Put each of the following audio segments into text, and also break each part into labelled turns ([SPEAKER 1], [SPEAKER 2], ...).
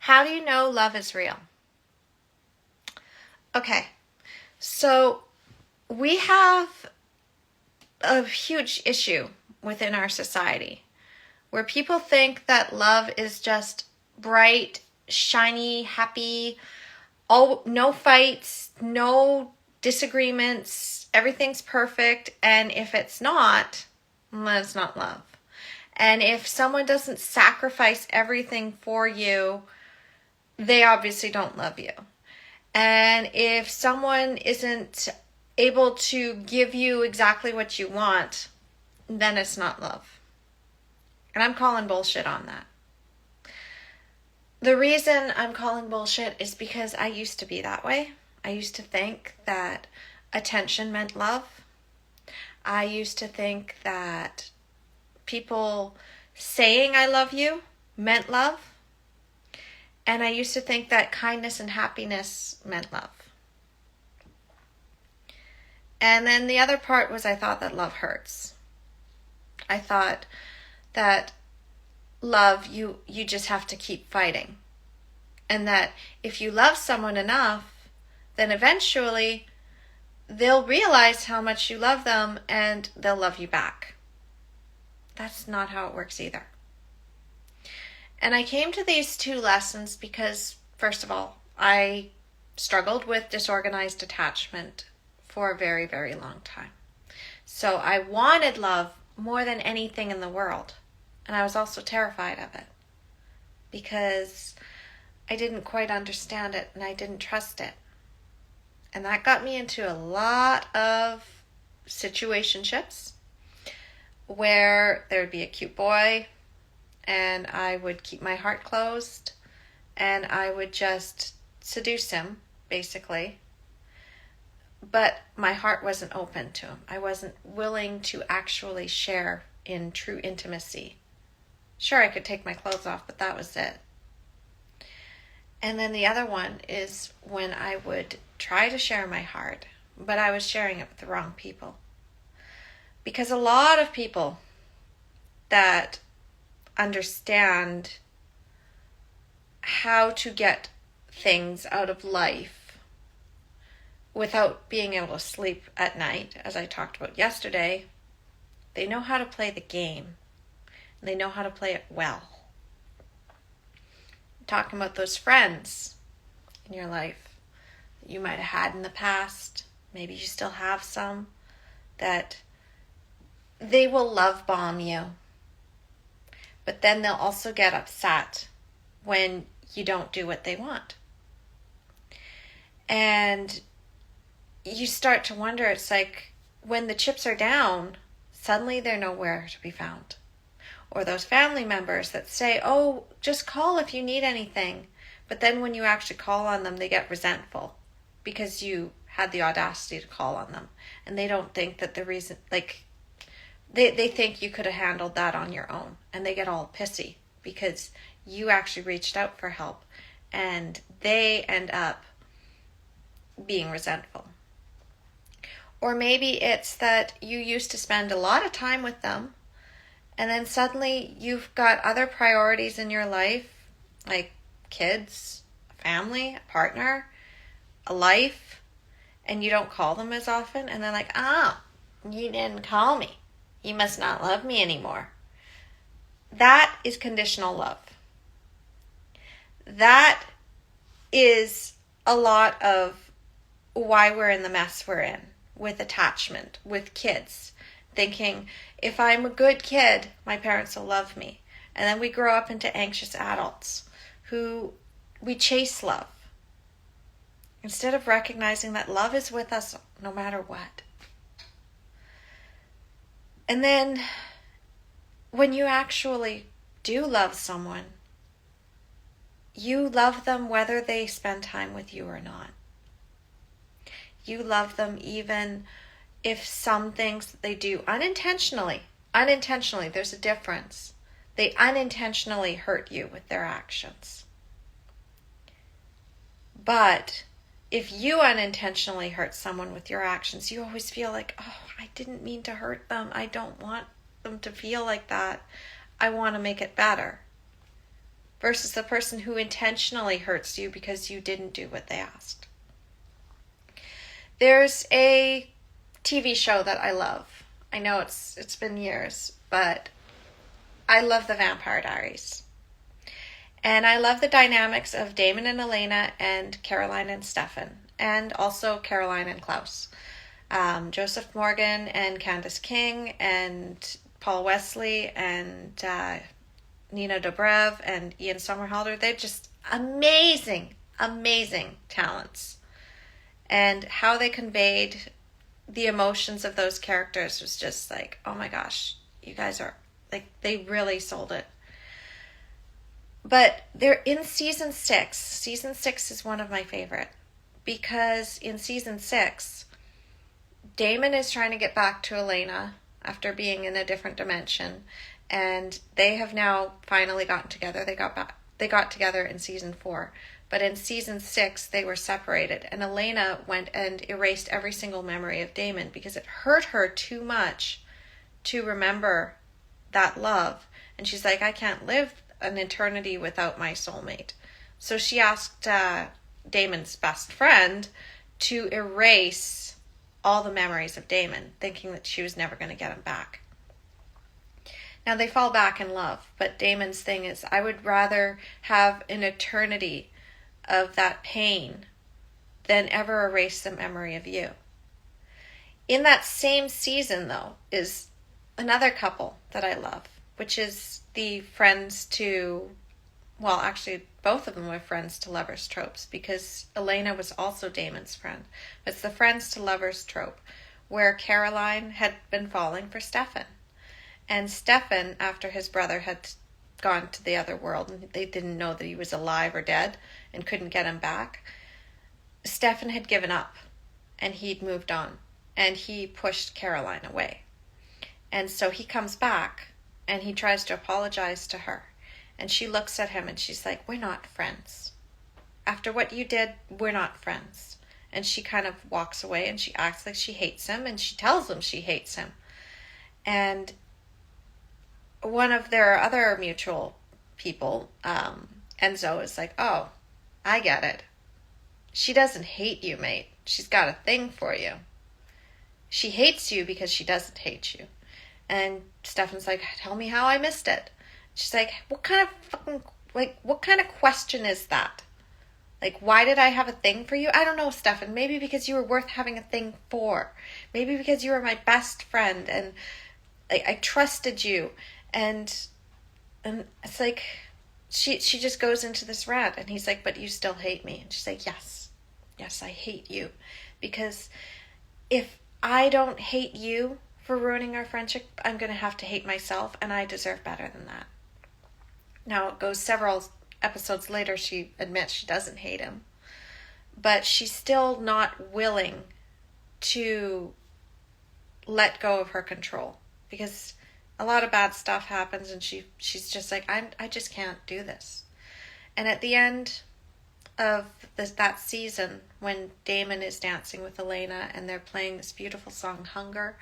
[SPEAKER 1] How do you know love is real? Okay, so we have a huge issue within our society where people think that love is just bright, shiny, happy, no fights, no disagreements, everything's perfect, and if it's not, then it's not love. And if someone doesn't sacrifice everything for you, they obviously don't love you. And if someone isn't able to give you exactly what you want, then it's not love. And I'm calling bullshit on that. The reason I'm calling bullshit is because I used to be that way. I used to think that attention meant love. I used to think that people saying I love you meant love. And I used to think that kindness and happiness meant love. And then the other part was I thought that love hurts. I thought that love, you just have to keep fighting. And that if you love someone enough, then eventually they'll realize how much you love them and they'll love you back. That's not how it works either. And I came to these two lessons because, first of all, I struggled with disorganized attachment for a very, very long time. So I wanted love more than anything in the world. And I was also terrified of it because I didn't quite understand it and I didn't trust it. And that got me into a lot of situationships where there would be a cute boy and I would keep my heart closed and I would just seduce him, basically. But my heart wasn't open to him. I wasn't willing to actually share in true intimacy. Sure, I could take my clothes off, but that was it. And then the other one is when I would try to share my heart, but I was sharing it with the wrong people. Because a lot of people that understand how to get things out of life without being able to sleep at night, as I talked about yesterday, they know how to play the game. They know how to play it well. I'm talking about those friends in your life that you might have had in the past. Maybe you still have some that they will love bomb you. But then they'll also get upset when you don't do what they want. And you start to wonder, it's like when the chips are down, suddenly they're nowhere to be found. Or those family members that say, oh, just call if you need anything. But then when you actually call on them, they get resentful because you had the audacity to call on them. And they don't think that the reason, like, they think you could have handled that on your own. And they get all pissy because you actually reached out for help. And they end up being resentful. Or maybe it's that you used to spend a lot of time with them and then suddenly you've got other priorities in your life, like kids, a family, a partner, a life, and you don't call them as often. And they're like, you didn't call me. You must not love me anymore. That is conditional love. That is a lot of why we're in the mess we're in with attachment, with kids. Thinking, if I'm a good kid, my parents will love me. And then we grow up into anxious adults who we chase love. Instead of recognizing that love is with us no matter what. And then when you actually do love someone, you love them whether they spend time with you or not. You love them even if some things that they do unintentionally, there's a difference. They unintentionally hurt you with their actions. But if you unintentionally hurt someone with your actions, you always feel like, oh, I didn't mean to hurt them. I don't want them to feel like that. I want to make it better. versus the person who intentionally hurts you because you didn't do what they asked. There's a TV show that I love. I know it's been years, but I love The Vampire Diaries. And I love the dynamics of Damon and Elena and Caroline and Stefan, and also Caroline and Klaus. Joseph Morgan and Candace King and Paul Wesley and Nina Dobrev and Ian Somerhalder. They're just amazing, amazing talents. And how they conveyed the emotions of those characters was just like, oh my gosh, you guys are, like, they really sold it. But they're in season 6. Season 6 is one of my favorite. Because in season 6, Damon is trying to get back to Elena after being in a different dimension. And they have now finally gotten together. They got together in season 4. But in season 6, they were separated. And Elena went and erased every single memory of Damon because it hurt her too much to remember that love. And she's like, I can't live an eternity without my soulmate. So she asked Damon's best friend to erase all the memories of Damon, thinking that she was never going to get him back. Now they fall back in love, but Damon's thing is, I would rather have an eternity of that pain than ever erase the memory of you. In that same season, though, is another couple that I love, which is the friends to, well, actually, both of them were friends to lovers tropes, because Elena was also Damon's friend. It's the friends to lovers trope, where Caroline had been falling for Stefan. And Stefan, after his brother had gone to the other world, and they didn't know that he was alive or dead and couldn't get him back, Stefan had given up, and he'd moved on, and he pushed Caroline away. And so he comes back, and he tries to apologize to her. And she looks at him and she's like, we're not friends. After what you did, we're not friends. And she kind of walks away and she acts like she hates him, and she tells him she hates him. And one of their other mutual people, Enzo, is like, oh, I get it. She doesn't hate you, mate. She's got a thing for you. She hates you because she doesn't hate you. And Stefan's like, tell me how I missed it. She's like, what kind of question is that? Like, why did I have a thing for you? I don't know, Stefan. Maybe because you were worth having a thing for. Maybe because you were my best friend and I trusted you. And it's like, she just goes into this rant, and he's like, but you still hate me. And she's like, yes, I hate you. Because if I don't hate you for ruining our friendship, I'm going to have to hate myself, and I deserve better than that. Now, it goes several episodes later, she admits she doesn't hate him, but she's still not willing to let go of her control, because a lot of bad stuff happens, and she's just like, I just can't do this. And at the end of that season, when Damon is dancing with Elena and they're playing this beautiful song, Hunger,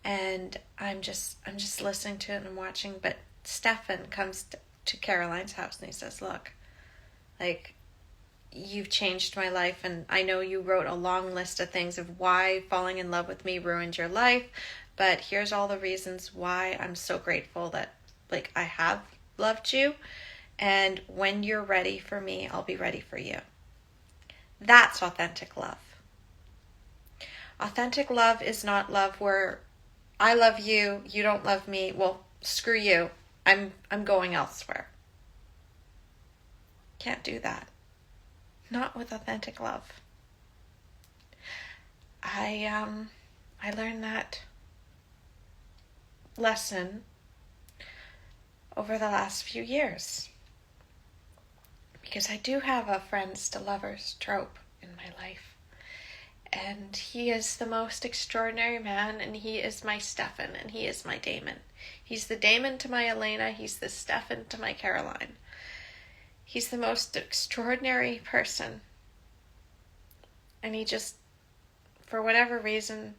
[SPEAKER 1] and I'm just listening to it and I'm watching, but Stefan comes to Caroline's house and he says, look, like, you've changed my life, and I know you wrote a long list of things of why falling in love with me ruined your life, but here's all the reasons why I'm so grateful that, like, I have loved you, and when you're ready for me, I'll be ready for you. That's authentic love. Authentic love is not love where I love you, you don't love me, well, screw you, I'm going elsewhere. Can't do that. Not with authentic love. I learned that lesson over the last few years, because I do have a friends to lovers trope in my life. And he is the most extraordinary man, and he is my Stefan, and he is my Damon. He's the Damon to my Elena, he's the Stefan to my Caroline. He's the most extraordinary person. And he just, for whatever reason,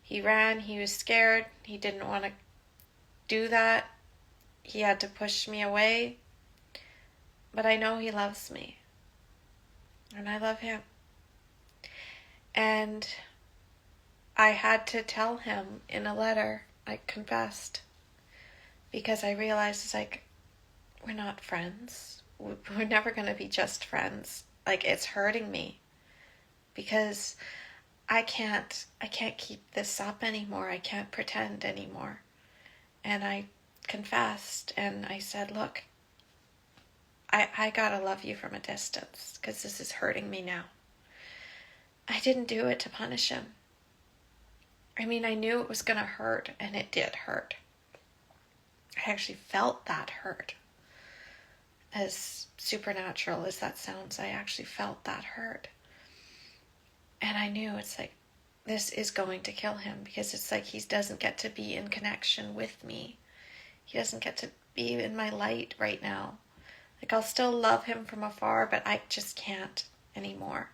[SPEAKER 1] he ran, he was scared, he didn't want to do that. He had to push me away. but I know he loves me. And I love him. And I had to tell him in a letter, I confessed, because I realized it's like, we're not friends. We're never going to be just friends. Like, it's hurting me because I can't keep this up anymore. I can't pretend anymore. And I confessed and I said, look, I gotta love you from a distance because this is hurting me now. I didn't do it to punish him. I mean, I knew it was gonna hurt, and it did hurt. I actually felt that hurt. As supernatural as that sounds, I actually felt that hurt. And I knew it's like, this is going to kill him because it's like he doesn't get to be in connection with me. He doesn't get to be in my light right now. Like, I'll still love him from afar, but I just can't anymore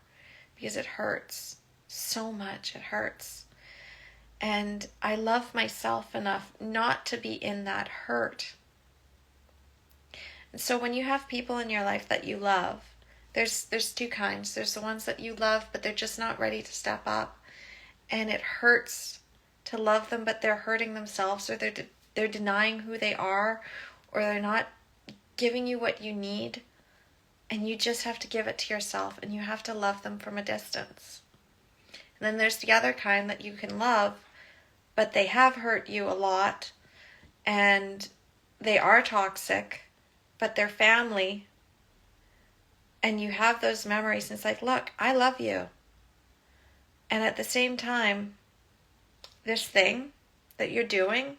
[SPEAKER 1] because it hurts so much. It hurts. And I love myself enough not to be in that hurt. And so when you have people in your life that you love, there's two kinds. There's the ones that you love, but they're just not ready to step up. And it hurts to love them, but they're hurting themselves, or they're denying who they are, or they're not giving you what you need. And you just have to give it to yourself, and you have to love them from a distance. And then there's the other kind that you can love, but they have hurt you a lot, and they are toxic, but they're family, and you have those memories, and it's like, look, I love you. And at the same time, this thing that you're doing,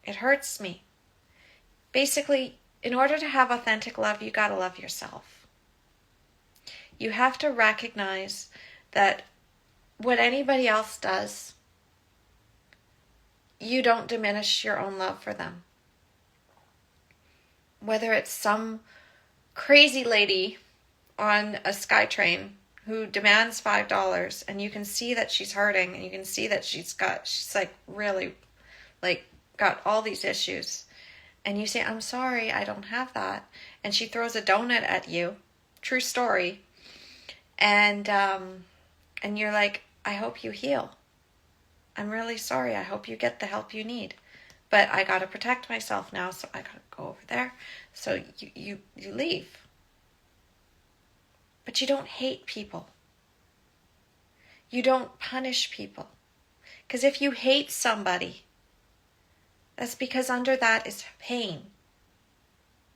[SPEAKER 1] it hurts me. Basically, in order to have authentic love, you gotta love yourself. You have to recognize that what anybody else does, you don't diminish your own love for them. Whether it's some crazy lady on a SkyTrain who demands $5, and you can see that she's hurting, and you can see that she's like really like got all these issues, and you say, I'm sorry, I don't have that, and she throws a donut at you, true story, and you're like, I hope you heal. I'm really sorry. I hope you get the help you need. But I got to protect myself now, so I got to go over there. So you leave. But you don't hate people. You don't punish people. Because if you hate somebody, that's because under that is pain.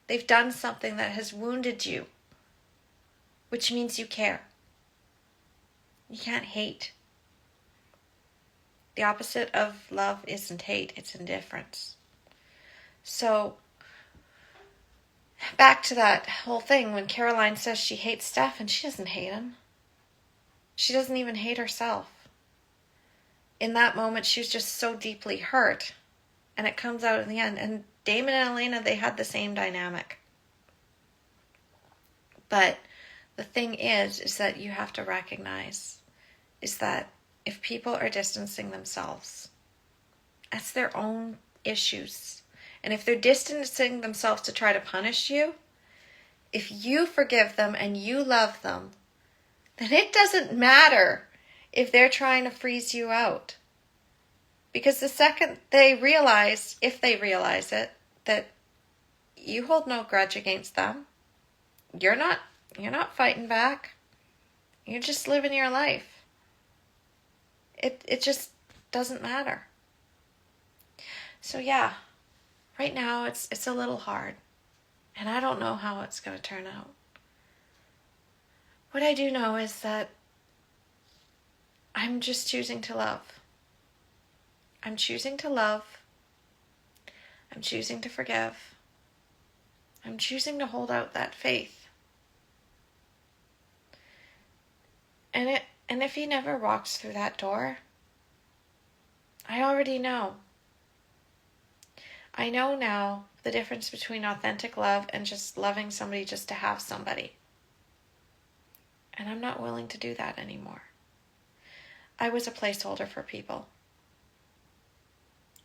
[SPEAKER 1] They've done something that has wounded you, which means you care. You can't hate. The opposite of love isn't hate, it's indifference. So, back to that whole thing, when Caroline says she hates Steph, and she doesn't hate him. She doesn't even hate herself. In that moment, she was just so deeply hurt. And it comes out in the end. And Damon and Elena, they had the same dynamic. But the thing is that you have to recognize is that if people are distancing themselves, that's their own issues. And if they're distancing themselves to try to punish you, if you forgive them and you love them, then it doesn't matter if they're trying to freeze you out. Because the second they realize, if they realize it, that you hold no grudge against them, you're not fighting back. You're just living your life. It just doesn't matter. So yeah, right now it's a little hard. And I don't know how it's going to turn out. What I do know is that I'm just choosing to love. I'm choosing to love. I'm choosing to forgive. I'm choosing to hold out that faith. And if he never walks through that door, I already know. I know now the difference between authentic love and just loving somebody just to have somebody. And I'm not willing to do that anymore. I was a placeholder for people.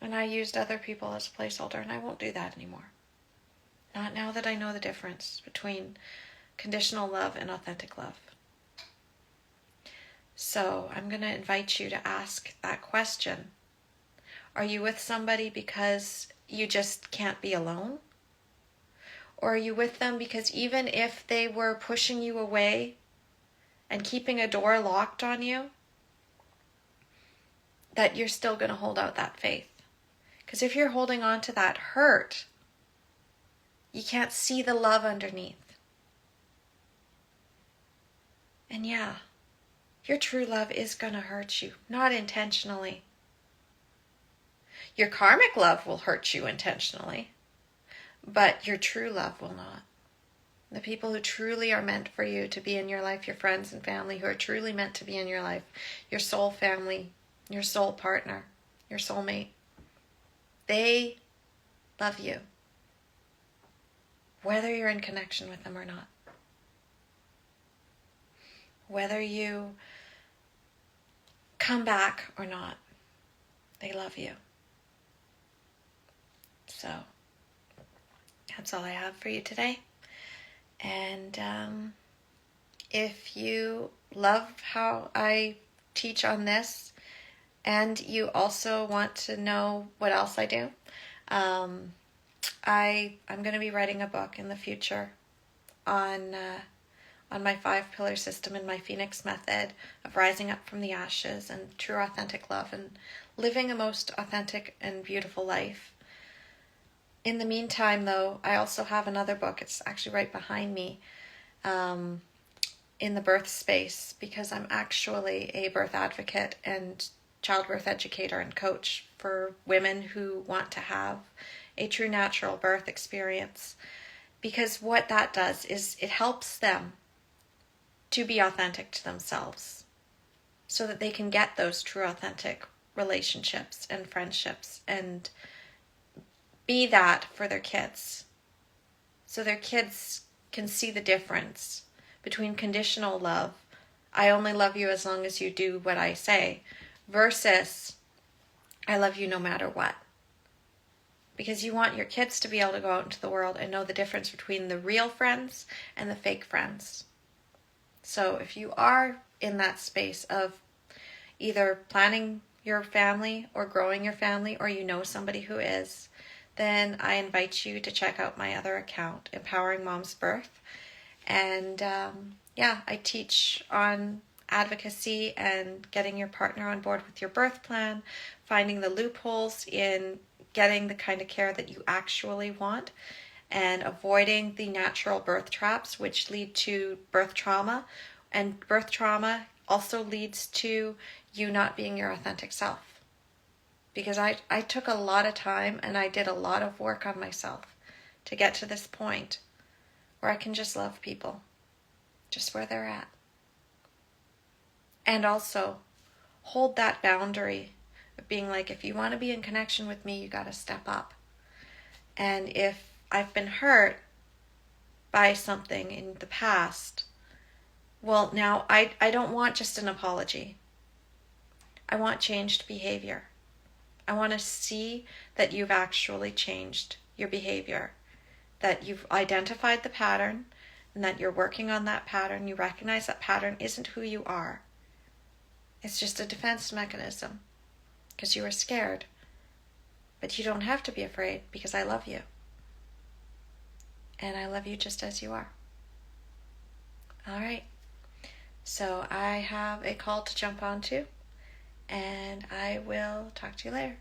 [SPEAKER 1] And I used other people as a placeholder, and I won't do that anymore. Not now that I know the difference between conditional love and authentic love. So I'm going to invite you to ask that question. Are you with somebody because you just can't be alone? Or are you with them because even if they were pushing you away and keeping a door locked on you, that you're still going to hold out that faith? Because if you're holding on to that hurt, you can't see the love underneath. And yeah, your true love is going to hurt you, not intentionally. Your karmic love will hurt you intentionally, but your true love will not. The people who truly are meant for you to be in your life, your friends and family who are truly meant to be in your life, your soul family, your soul partner, your soulmate, they love you, whether you're in connection with them or not. Whether you come back or not, they love you. So that's all I have for you today. And if you love how I teach on this, and you also want to know what else I do, I'm going to be writing a book in the future on my 5-pillar system and my Phoenix method of rising up from the ashes and true authentic love and living a most authentic and beautiful life. In the meantime, though, I also have another book. It's actually right behind me, in the birth space, because I'm actually a birth advocate and childbirth educator and coach for women who want to have a true natural birth experience. Because what that does is it helps them to be authentic to themselves so that they can get those true authentic relationships and friendships and be that for their kids, so their kids can see the difference between conditional love, I only love you as long as you do what I say, versus I love you no matter what. Because you want your kids to be able to go out into the world and know the difference between the real friends and the fake friends. So if you are in that space of either planning your family or growing your family, or you know somebody who is, then I invite you to check out my other account, Empowering Mom's Birth. And I teach on advocacy and getting your partner on board with your birth plan, finding the loopholes in getting the kind of care that you actually want, and avoiding the natural birth traps which lead to birth trauma. And birth trauma also leads to you not being your authentic self. Because I took a lot of time and I did a lot of work on myself to get to this point where I can just love people just where they're at. And also hold that boundary of being like, if you want to be in connection with me, you got to step up. And if I've been hurt by something in the past, well, now I don't want just an apology. I want changed behavior. I want to see that you've actually changed your behavior, that you've identified the pattern and that you're working on that pattern. You recognize that pattern isn't who you are. It's just a defense mechanism because you were scared. But you don't have to be afraid because I love you. And I love you just as you are. All right. So I have a call to jump onto, and I will talk to you later.